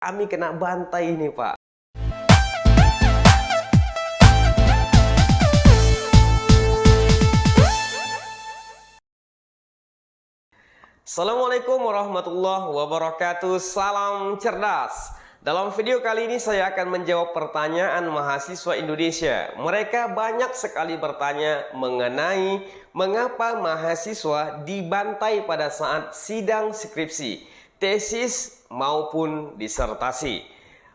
Kami kena bantai ini, Pak. Assalamualaikum warahmatullahi wabarakatuh. Salam cerdas. Dalam video kali ini saya akan menjawab pertanyaan mahasiswa Indonesia. Mereka banyak sekali bertanya mengenai mengapa mahasiswa dibantai pada saat sidang skripsi, tesis maupun disertasi.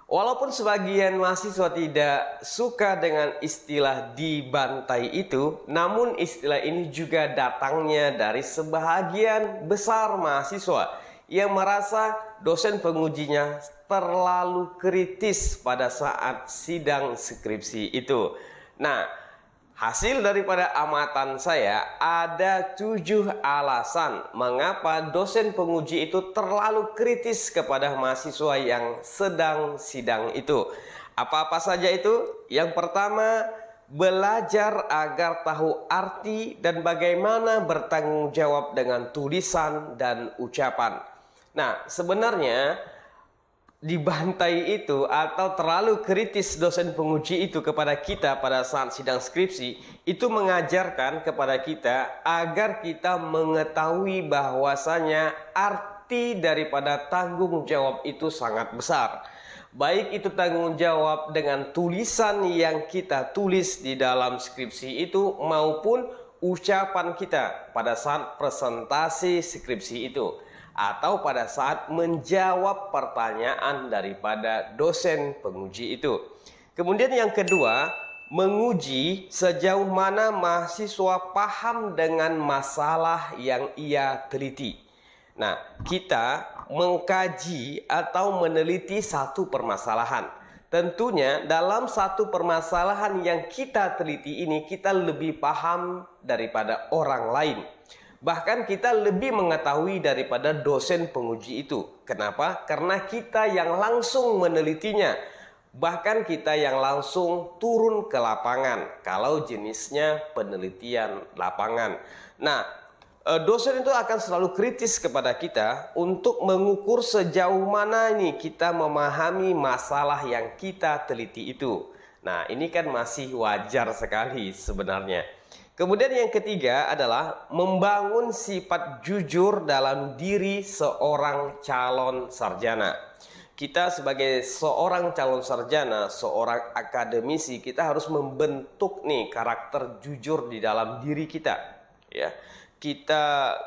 Walaupun sebagian mahasiswa tidak suka dengan istilah dibantai itu, namun istilah ini juga datangnya dari sebahagian besar mahasiswa yang merasa dosen pengujinya terlalu kritis pada saat sidang skripsi itu. Nah, hasil daripada amatan saya ada 7 alasan mengapa dosen penguji itu terlalu kritis kepada mahasiswa yang sedang sidang itu. Apa-apa saja itu? Yang pertama, belajar agar tahu arti dan bagaimana bertanggung jawab dengan tulisan dan ucapan. Nah, sebenarnya dibantai itu atau terlalu kritis dosen penguji itu kepada kita pada saat sidang skripsi itu mengajarkan kepada kita agar kita mengetahui bahwasanya arti daripada tanggung jawab itu sangat besar. Baik itu tanggung jawab dengan tulisan yang kita tulis di dalam skripsi itu maupun ucapan kita pada saat presentasi skripsi itu, atau pada saat menjawab pertanyaan daripada dosen penguji itu. Kemudian yang kedua, menguji sejauh mana mahasiswa paham dengan masalah yang ia teliti. Nah, kita mengkaji atau meneliti satu permasalahan. Tentunya dalam satu permasalahan yang kita teliti ini kita lebih paham daripada orang lain. Bahkan kita lebih mengetahui daripada dosen penguji itu. Kenapa? Karena kita yang langsung menelitinya. Bahkan kita yang langsung turun ke lapangan. Kalau jenisnya penelitian lapangan. Nah, dosen itu akan selalu kritis kepada kita untuk mengukur sejauh mana nih kita memahami masalah yang kita teliti itu. Nah, ini kan masih wajar sekali sebenarnya. Kemudian yang ketiga adalah membangun sifat jujur dalam diri seorang calon sarjana. Kita sebagai seorang calon sarjana, seorang akademisi, kita harus membentuk nih karakter jujur di dalam diri kita. Ya, kita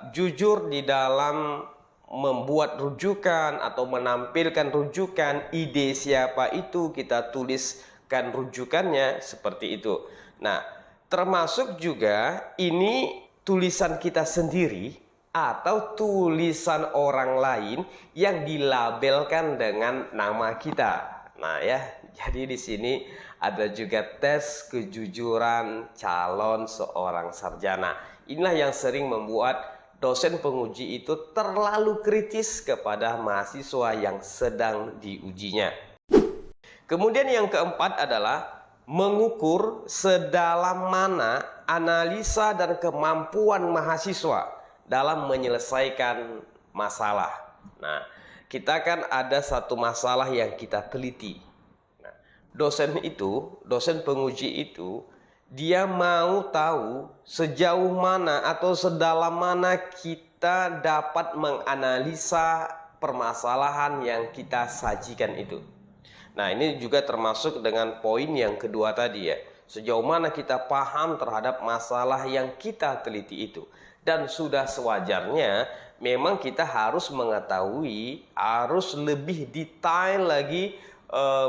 jujur di dalam membuat rujukan atau menampilkan rujukan, ide siapa itu kita tuliskan rujukannya seperti itu. Nah, termasuk juga ini tulisan kita sendiri atau tulisan orang lain yang dilabelkan dengan nama kita. Nah ya, jadi di sini ada juga tes kejujuran calon seorang sarjana. Inilah yang sering membuat dosen penguji itu terlalu kritis kepada mahasiswa yang sedang diujinya. Kemudian yang keempat adalah mengukur sedalam mana analisa dan kemampuan mahasiswa dalam menyelesaikan masalah. Nah, kita kan ada satu masalah yang kita teliti. Nah, dosen penguji itu, dia mau tahu sejauh mana atau sedalam mana kita dapat menganalisa permasalahan yang kita sajikan itu. Nah, ini juga termasuk dengan poin yang kedua tadi ya. Sejauh mana kita paham terhadap masalah yang kita teliti itu. Dan sudah sewajarnya memang kita harus mengetahui, harus lebih detail lagi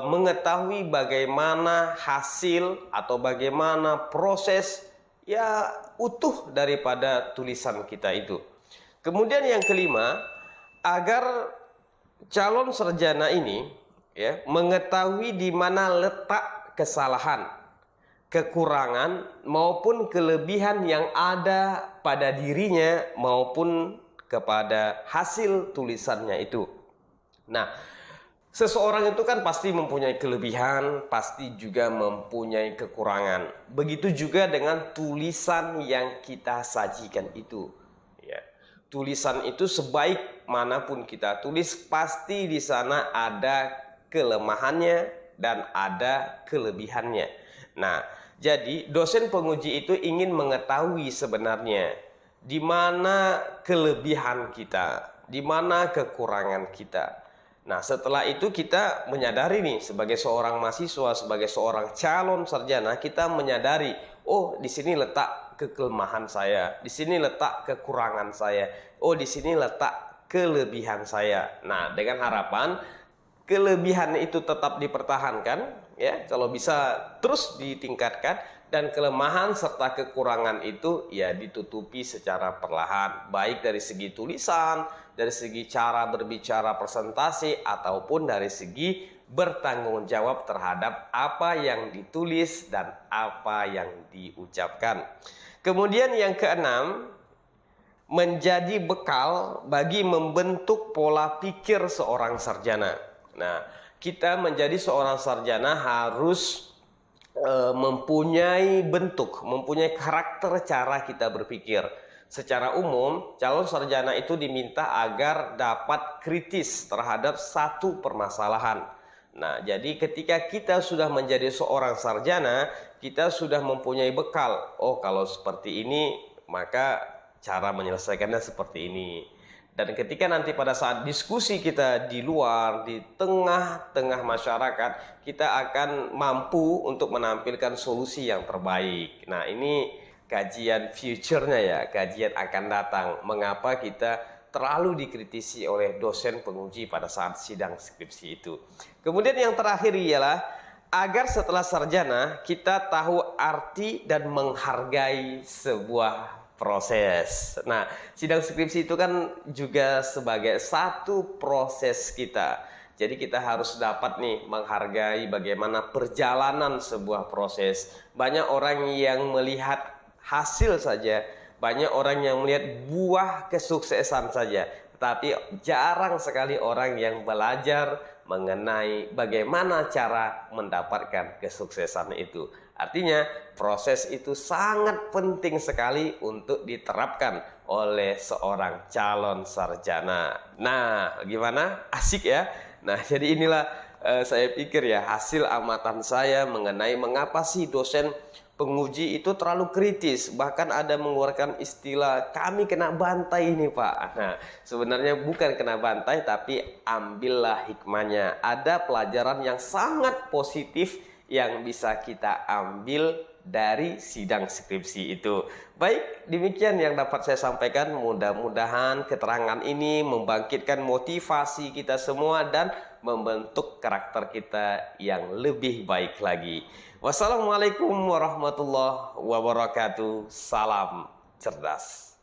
mengetahui bagaimana hasil atau bagaimana proses ya utuh daripada tulisan kita itu. Kemudian yang kelima, agar calon sarjana ini ya, mengetahui di mana letak kesalahan, kekurangan maupun kelebihan yang ada pada dirinya maupun kepada hasil tulisannya itu. Nah, seseorang itu kan pasti mempunyai kelebihan, pasti juga mempunyai kekurangan. Begitu juga dengan tulisan yang kita sajikan itu. Ya. tulisan itu sebaik manapun kita tulis, pasti di sana ada kelemahannya dan ada kelebihannya. Nah, jadi dosen penguji itu ingin mengetahui sebenarnya di mana kelebihan kita, di mana kekurangan kita. Nah, setelah itu kita menyadari nih sebagai seorang mahasiswa, sebagai seorang calon sarjana, kita menyadari, oh di sini letak kelemahan saya, di sini letak kekurangan saya, oh di sini letak kelebihan saya. Nah, dengan harapan kelebihan itu tetap dipertahankan, ya, kalau bisa terus ditingkatkan, dan kelemahan serta kekurangan itu ya ditutupi secara perlahan, baik dari segi tulisan, dari segi cara berbicara presentasi, ataupun dari segi bertanggung jawab terhadap apa yang ditulis dan apa yang diucapkan. Kemudian yang keenam, menjadi bekal bagi membentuk pola pikir seorang sarjana. Nah, kita menjadi seorang sarjana harus mempunyai bentuk, mempunyai karakter cara kita berpikir. Secara umum, calon sarjana itu diminta agar dapat kritis terhadap satu permasalahan. Nah, jadi ketika kita sudah menjadi seorang sarjana, kita sudah mempunyai bekal. Oh, kalau seperti ini, maka cara menyelesaikannya seperti ini. Dan ketika nanti pada saat diskusi kita di luar, di tengah-tengah masyarakat, kita akan mampu untuk menampilkan solusi yang terbaik. Nah, ini kajian future-nya ya, kajian akan datang. Mengapa kita terlalu dikritisi oleh dosen penguji pada saat sidang skripsi itu. Kemudian yang terakhir ialah agar setelah sarjana kita tahu arti dan menghargai sebuah proses. Nah, sidang skripsi itu kan juga sebagai satu proses kita. Jadi kita harus dapat nih menghargai bagaimana perjalanan sebuah proses. Banyak orang yang melihat hasil saja, banyak orang yang melihat buah kesuksesan saja, tapi jarang sekali orang yang belajar mengenai bagaimana cara mendapatkan kesuksesan itu. Artinya proses itu sangat penting sekali untuk diterapkan oleh seorang calon sarjana. Nah, gimana? Asik ya? Nah, jadi inilah saya pikir ya hasil amatan saya mengenai mengapa sih dosen penguji itu terlalu kritis. Bahkan ada mengeluarkan istilah kami kena bantai ini Pak. Nah, sebenarnya bukan kena bantai, tapi ambillah hikmahnya. Ada pelajaran yang sangat positif yang bisa kita ambil dari sidang skripsi itu. Baik, demikian yang dapat saya sampaikan. Mudah-mudahan keterangan ini membangkitkan motivasi kita semua dan membentuk karakter kita yang lebih baik lagi. Wassalamualaikum warahmatullahi wabarakatuh. Salam cerdas.